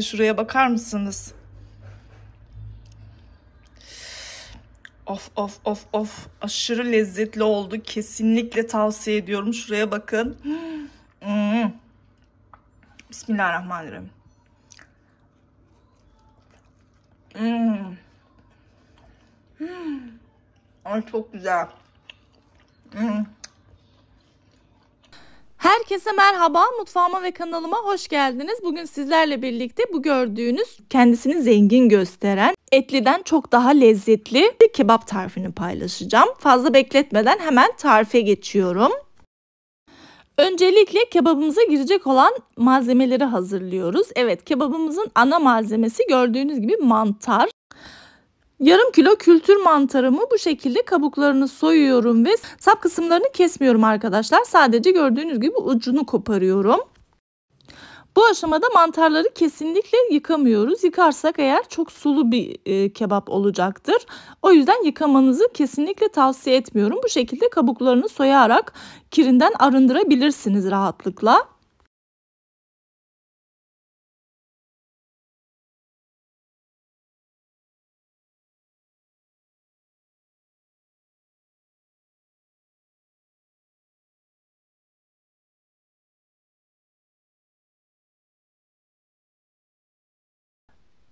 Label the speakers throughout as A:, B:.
A: Şuraya bakar mısınız? Of of of of. Aşırı lezzetli oldu. Kesinlikle tavsiye ediyorum. Şuraya bakın. Bismillahirrahmanirrahim. Ay çok güzel.
B: Herkese merhaba, mutfağıma ve kanalıma hoş geldiniz. Bugün sizlerle birlikte bu gördüğünüz kendisini zengin gösteren, etliden çok daha lezzetli bir kebap tarifini paylaşacağım. Fazla bekletmeden hemen tarife geçiyorum. Öncelikle kebabımıza girecek olan malzemeleri hazırlıyoruz. Evet, kebabımızın ana malzemesi gördüğünüz gibi mantar. Yarım kilo kültür mantarımı bu şekilde kabuklarını soyuyorum ve sap kısımlarını kesmiyorum arkadaşlar. Sadece gördüğünüz gibi ucunu koparıyorum. Bu aşamada mantarları kesinlikle yıkamıyoruz. Yıkarsak eğer çok sulu bir kebap olacaktır. O yüzden yıkamanızı kesinlikle tavsiye etmiyorum. Bu şekilde kabuklarını soyarak kirinden arındırabilirsiniz rahatlıkla.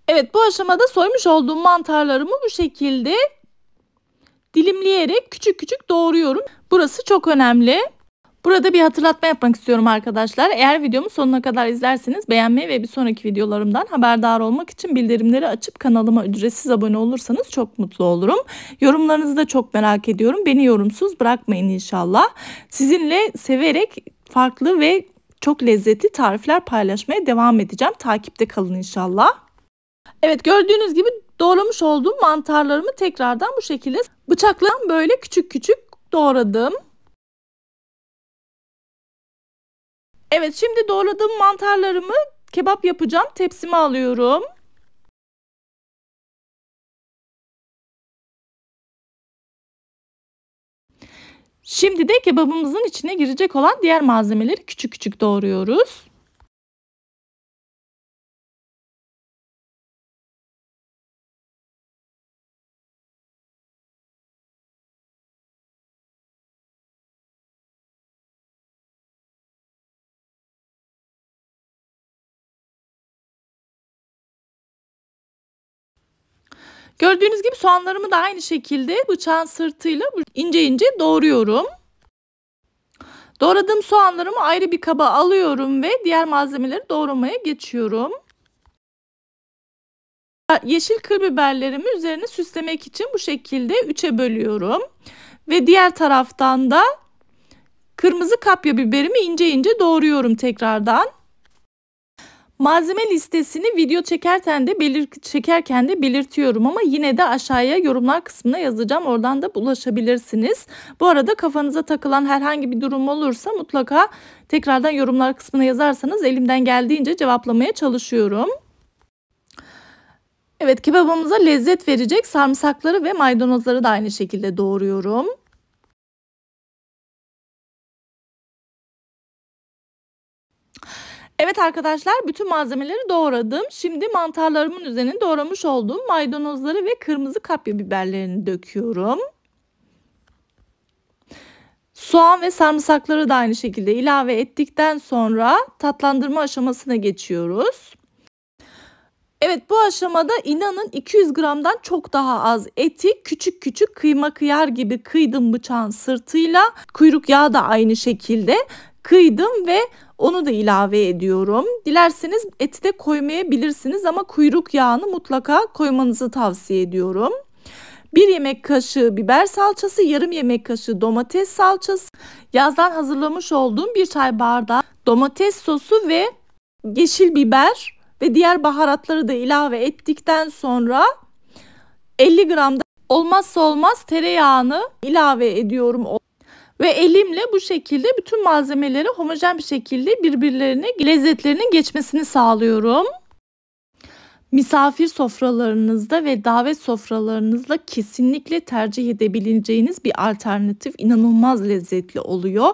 B: Evet, bu aşamada soymuş olduğum mantarlarımı bu şekilde dilimleyerek küçük küçük doğruyorum. Burası çok önemli. Burada bir hatırlatma yapmak istiyorum arkadaşlar. Eğer videomu sonuna kadar izlerseniz beğenmeyi ve bir sonraki videolarımdan haberdar olmak için bildirimleri açıp kanalıma ücretsiz abone olursanız çok mutlu olurum. Yorumlarınızı da çok merak ediyorum. Beni yorumsuz bırakmayın inşallah. Sizinle severek farklı ve çok lezzetli tarifler paylaşmaya devam edeceğim. Takipte kalın inşallah. Evet, gördüğünüz gibi doğramış olduğum mantarlarımı tekrardan bu şekilde bıçakla böyle küçük küçük doğradım. Evet, şimdi doğradığım mantarlarımı kebap yapacağım tepsime alıyorum. Şimdi de kebabımızın içine girecek olan diğer malzemeleri küçük küçük doğruyoruz. Gördüğünüz gibi soğanlarımı da aynı şekilde bıçağın sırtıyla ince ince doğruyorum. Doğradığım soğanlarımı ayrı bir kaba alıyorum ve diğer malzemeleri doğramaya geçiyorum. Yeşil kır biberlerimi üzerine süslemek için bu şekilde 3'e bölüyorum. Ve diğer taraftan da kırmızı kapya biberimi ince ince doğruyorum tekrardan. Malzeme listesini video çekerken de belirtiyorum ama yine de aşağıya yorumlar kısmına yazacağım. Oradan da ulaşabilirsiniz. Bu arada kafanıza takılan herhangi bir durum olursa mutlaka tekrardan yorumlar kısmına yazarsanız elimden geldiğince cevaplamaya çalışıyorum. Evet, kebabımıza lezzet verecek sarımsakları ve maydanozları da aynı şekilde doğruyorum. Evet arkadaşlar, bütün malzemeleri doğradım. Şimdi mantarlarımın üzerine doğramış olduğum maydanozları ve kırmızı kapya biberlerini döküyorum. Soğan ve sarımsakları da aynı şekilde ilave ettikten sonra tatlandırma aşamasına geçiyoruz. Evet, bu aşamada inanın 200 gramdan çok daha az eti küçük küçük kıyma kıyar gibi kıydım bıçağın sırtıyla. Kuyruk yağı da aynı şekilde kıydım ve onu da ilave ediyorum. Dilerseniz eti de koymayabilirsiniz ama kuyruk yağını mutlaka koymanızı tavsiye ediyorum. 1 yemek kaşığı biber salçası, yarım yemek kaşığı domates salçası, yazdan hazırlamış olduğum 1 çay bardağı domates sosu ve yeşil biber ve diğer baharatları da ilave ettikten sonra 50 gram da olmazsa olmaz tereyağını ilave ediyorum. Ve elimle bu şekilde bütün malzemeleri homojen bir şekilde birbirlerine lezzetlerinin geçmesini sağlıyorum. Misafir sofralarınızda ve davet sofralarınızda kesinlikle tercih edebileceğiniz bir alternatif, inanılmaz lezzetli oluyor.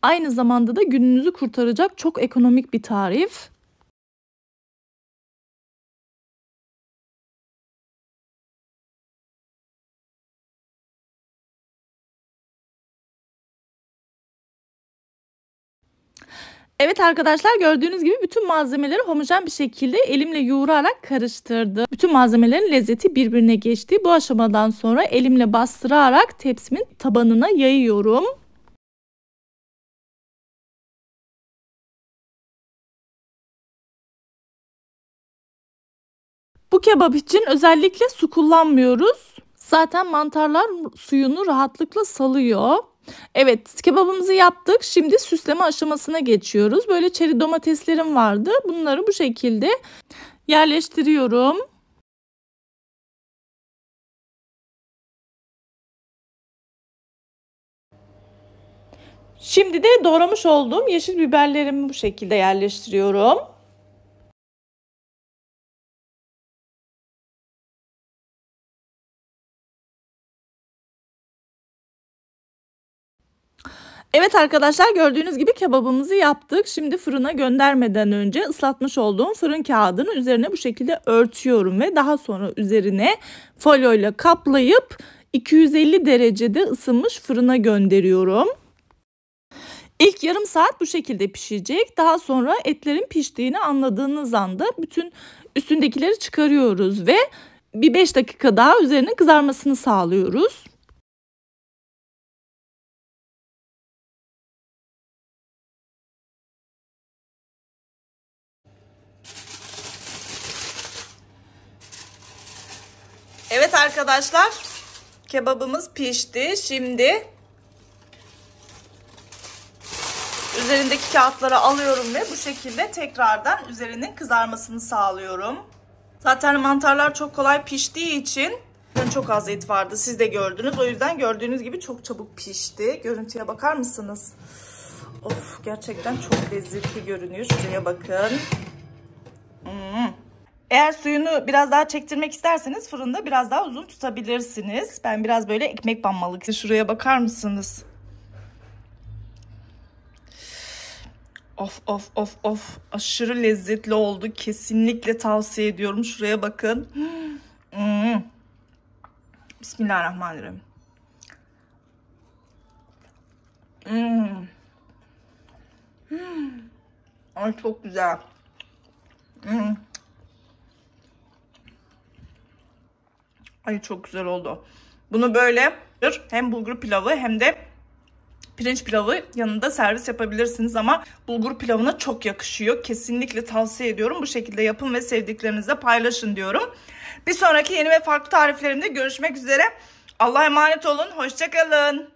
B: Aynı zamanda da gününüzü kurtaracak çok ekonomik bir tarif. Evet arkadaşlar, gördüğünüz gibi bütün malzemeleri homojen bir şekilde elimle yoğurarak karıştırdım. Bütün malzemelerin lezzeti birbirine geçti. Bu aşamadan sonra elimle bastırarak tepsimin tabanına yayıyorum. Bu kebap için özellikle su kullanmıyoruz. Zaten mantarlar suyunu rahatlıkla salıyor. Evet, kebabımızı yaptık. Şimdi süsleme aşamasına geçiyoruz. Böyle çeri domateslerim vardı. Bunları bu şekilde yerleştiriyorum. Şimdi de doğramış olduğum yeşil biberlerimi bu şekilde yerleştiriyorum. Evet arkadaşlar, gördüğünüz gibi kebabımızı yaptık. Şimdi fırına göndermeden önce ıslatmış olduğum fırın kağıdını üzerine bu şekilde örtüyorum ve daha sonra üzerine folyoyla kaplayıp 250 derecede ısınmış fırına gönderiyorum. İlk yarım saat bu şekilde pişecek. Daha sonra etlerin piştiğini anladığınız anda bütün üstündekileri çıkarıyoruz ve bir 5 dakika daha üzerinin kızarmasını sağlıyoruz.
A: Evet arkadaşlar, kebabımız pişti. Şimdi üzerindeki kağıtları alıyorum ve bu şekilde tekrardan üzerinin kızarmasını sağlıyorum. Zaten mantarlar çok kolay piştiği için çok az et vardı. Siz de gördünüz. O yüzden gördüğünüz gibi çok çabuk pişti. Görüntüye bakar mısınız? Of, gerçekten çok lezzetli görünüyor. Şuraya bakın. Eğer suyunu biraz daha çektirmek isterseniz fırında biraz daha uzun tutabilirsiniz. Ben biraz böyle ekmek banmalık. Şuraya bakar mısınız? Of of of of. Aşırı lezzetli oldu. Kesinlikle tavsiye ediyorum. Şuraya bakın. Bismillahirrahmanirrahim. Ay çok güzel. Ay çok güzel oldu. Bunu böyle hem bulgur pilavı hem de pirinç pilavı yanında servis yapabilirsiniz ama bulgur pilavına çok yakışıyor. Kesinlikle tavsiye ediyorum. Bu şekilde yapın ve sevdiklerinizle paylaşın diyorum. Bir sonraki yeni ve farklı tariflerimde görüşmek üzere. Allah'a emanet olun. Hoşça kalın.